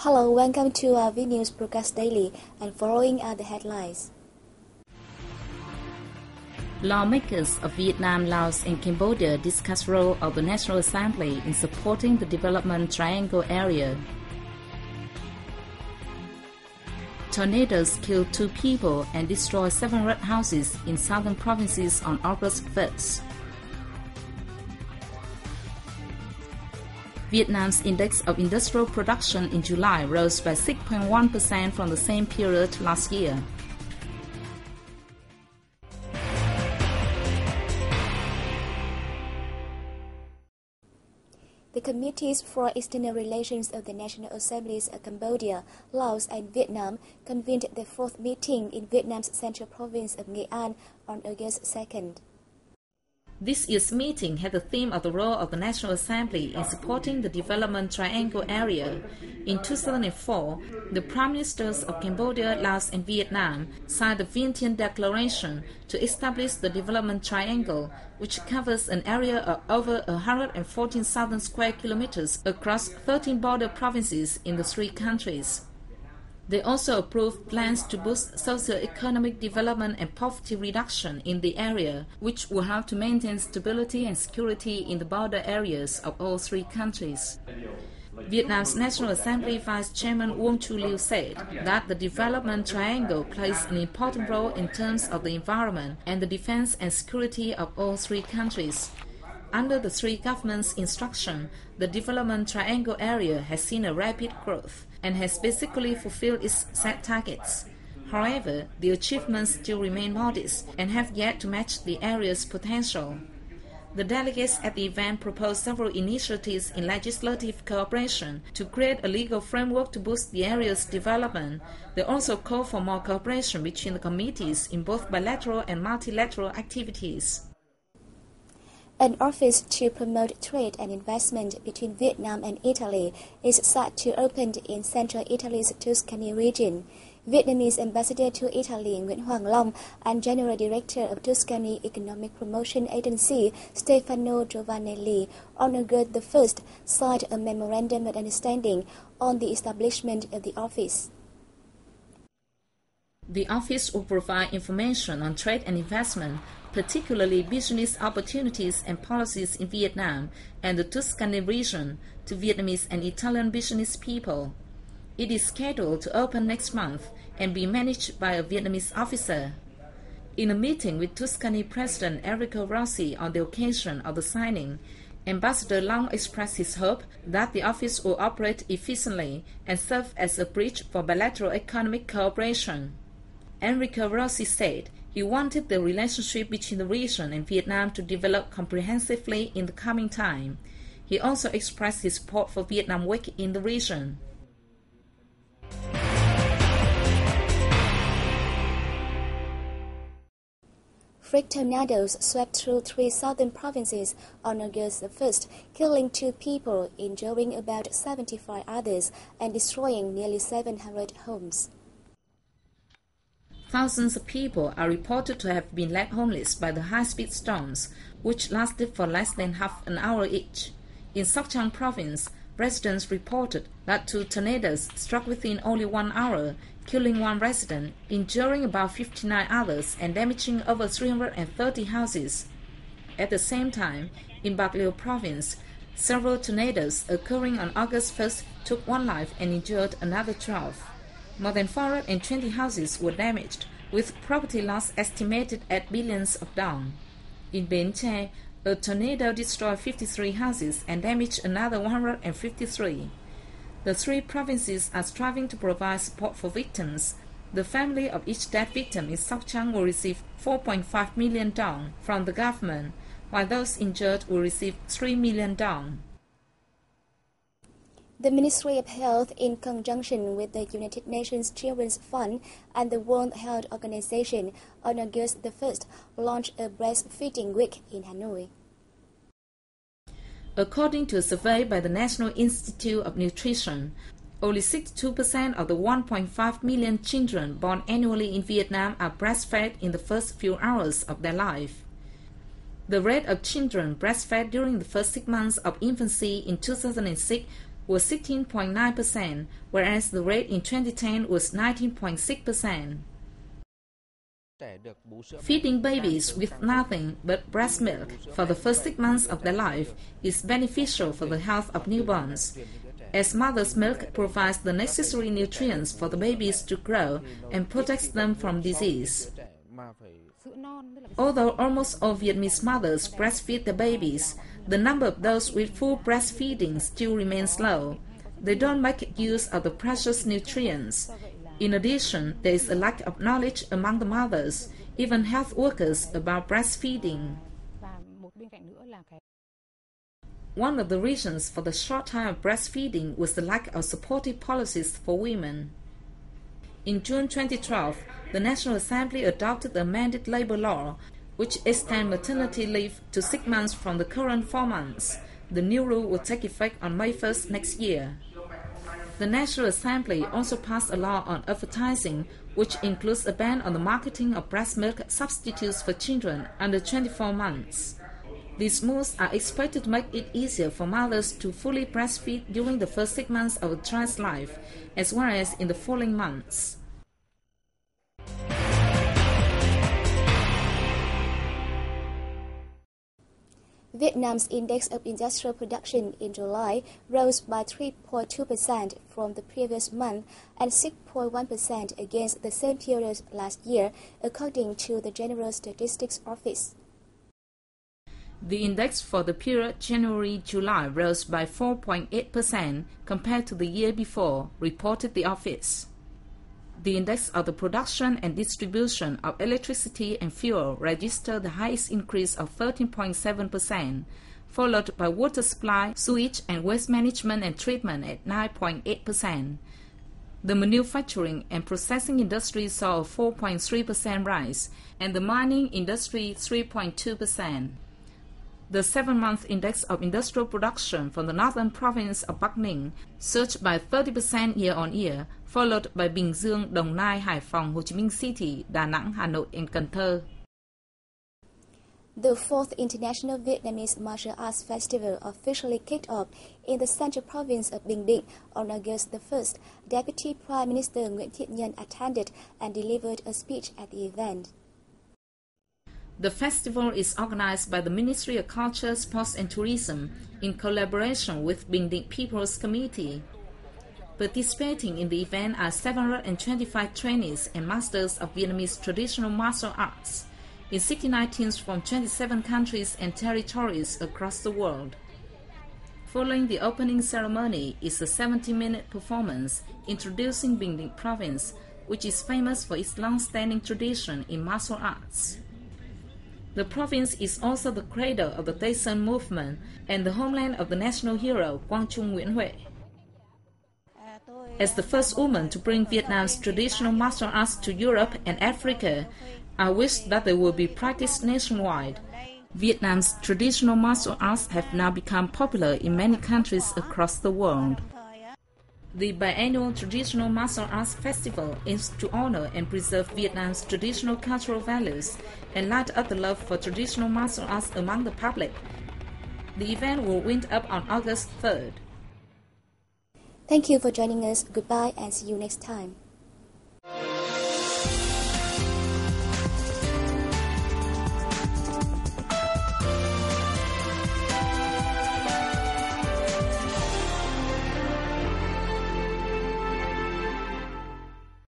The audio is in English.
Hello, welcome to our V News Broadcast Daily, and following are the headlines. Lawmakers of Vietnam, Laos and Cambodia discuss role of the National Assembly in supporting the Development Triangle area. Tornadoes killed 2 people and destroyed 700 houses in southern provinces on August 1st. Vietnam's index of industrial production in July rose by 6.1% from the same period last year. The Committees for External Relations of the National Assemblies of Cambodia, Laos and Vietnam convened the 4th meeting in Vietnam's central province of Nghệ An on August 2nd. This year's meeting had the theme of the role of the National Assembly in supporting the Development Triangle area. In 2004, the Prime Ministers of Cambodia, Laos and Vietnam signed the VNA Declaration to establish the Development Triangle, which covers an area of over 114,000 square kilometers across 13 border provinces in the 3 countries. They also approved plans to boost socio-economic development and poverty reduction in the area, which will help to maintain stability and security in the border areas of all 3 countries. Vietnam's National Assembly Vice Chairman Uông Chu Lưu said that the Development Triangle plays an important role in terms of the environment and the defense and security of all 3 countries. Under the 3 governments' instruction, the Development Triangle area has seen a rapid growth and has basically fulfilled its set targets. However, the achievements still remain modest and have yet to match the area's potential. The delegates at the event proposed several initiatives in legislative cooperation to create a legal framework to boost the area's development. They also called for more cooperation between the committees in both bilateral and multilateral activities. An office to promote trade and investment between Vietnam and Italy is set to open in central Italy's Tuscany region. Vietnamese ambassador to Italy Nguyễn Hoàng Long and General Director of Tuscany Economic Promotion Agency Stefano Giovanelli on August 1st signed a memorandum of understanding on the establishment of the office. The office will provide information on trade and investment, particularly business opportunities and policies in Vietnam and the Tuscany region, to Vietnamese and Italian business people. It is scheduled to open next month and be managed by a Vietnamese officer. In a meeting with Tuscany President Enrico Rossi on the occasion of the signing, Ambassador Long expressed his hope that the office will operate efficiently and serve as a bridge for bilateral economic cooperation. Enrico Rossi said he wanted the relationship between the region and Vietnam to develop comprehensively in the coming time. He also expressed his support for Vietnam work in the region. Freak tornadoes swept through 3 southern provinces on August 1st, killing 2 people, injuring about 75 others, and destroying nearly 700 homes. Thousands of people are reported to have been left homeless by the high-speed storms, which lasted for less than half an hour each. In Sóc Trăng province, residents reported that 2 tornadoes struck within only 1 hour, killing 1 resident, injuring about 59 others, and damaging over 330 houses. At the same time, in Bạc Liêu province, several tornadoes occurring on August 1st took 1 life and injured another 12. More than 420 houses were damaged, with property loss estimated at billions of dong. In Bến Tre, a tornado destroyed 53 houses and damaged another 153. The 3 provinces are striving to provide support for victims. The family of each dead victim in Sóc Trăng will receive 4.5 million dong from the government, while those injured will receive 3 million dong. The Ministry of Health, in conjunction with the United Nations Children's Fund and the World Health Organization, on August 1st, launched a breastfeeding week in Hanoi. According to a survey by the National Institute of Nutrition, only 62% of the 1.5 million children born annually in Vietnam are breastfed in the first few hours of their life. The rate of children breastfed during the first 6 months of infancy in 2006 was 16.9%, whereas the rate in 2010 was 19.6%. Feeding babies with nothing but breast milk for the first 6 months of their life is beneficial for the health of newborns, as mother's milk provides the necessary nutrients for the babies to grow and protects them from disease. Although almost all Vietnamese mothers breastfeed their babies, the number of those with full breastfeeding still remains low. They don't make use of the precious nutrients. In addition, there is a lack of knowledge among the mothers, even health workers, about breastfeeding. One of the reasons for the short time of breastfeeding was the lack of supportive policies for women. In June 2012, the National Assembly adopted the amended labor law, which extends maternity leave to 6 months from the current 4 months. The new rule will take effect on May 1st next year. The National Assembly also passed a law on advertising, which includes a ban on the marketing of breast milk substitutes for children under 24 months. These moves are expected to make it easier for mothers to fully breastfeed during the first 6 months of a child's life, as well as in the following months. Vietnam's index of industrial production in July rose by 3.2% from the previous month and 6.1% against the same period last year, according to the General Statistics Office. The index for the period January-July rose by 4.8% compared to the year before, reported the office. The index of the production and distribution of electricity and fuel registered the highest increase of 13.7%, followed by water supply, sewage and waste management and treatment at 9.8%. The manufacturing and processing industry saw a 4.3% rise, and the mining industry 3.2%. The 7-month index of industrial production from the northern province of Bắc Ninh surged by 30% year-on-year, followed by Bình Dương, Đồng Nai, Hải Phòng, Ho Chi Minh City, Đà Nẵng, Hà Nội, and Cần Thơ. The 4th International Vietnamese Martial Arts Festival officially kicked off in the central province of Bình Định on August the 1st. Deputy Prime Minister Nguyễn Thiện Nhân attended and delivered a speech at the event. The festival is organized by the Ministry of Culture, Sports and Tourism in collaboration with Bình Định People's Committee. Participating in the event are 725 trainees and masters of Vietnamese traditional martial arts in 69 teams from 27 countries and territories across the world. Following the opening ceremony is a 70-minute performance introducing Bình Định Province, which is famous for its long-standing tradition in martial arts. The province is also the cradle of the Tây Sơn movement and the homeland of the national hero Quang Trung Nguyễn Huệ. As the first woman to bring Vietnam's traditional martial arts to Europe and Africa, I wish that they will be practiced nationwide. Vietnam's traditional martial arts have now become popular in many countries across the world. The biannual Traditional Martial Arts Festival aims to honor and preserve Vietnam's traditional cultural values and light up the love for traditional martial arts among the public. The event will wind up on August 3rd. Thank you for joining us. Goodbye and see you next time.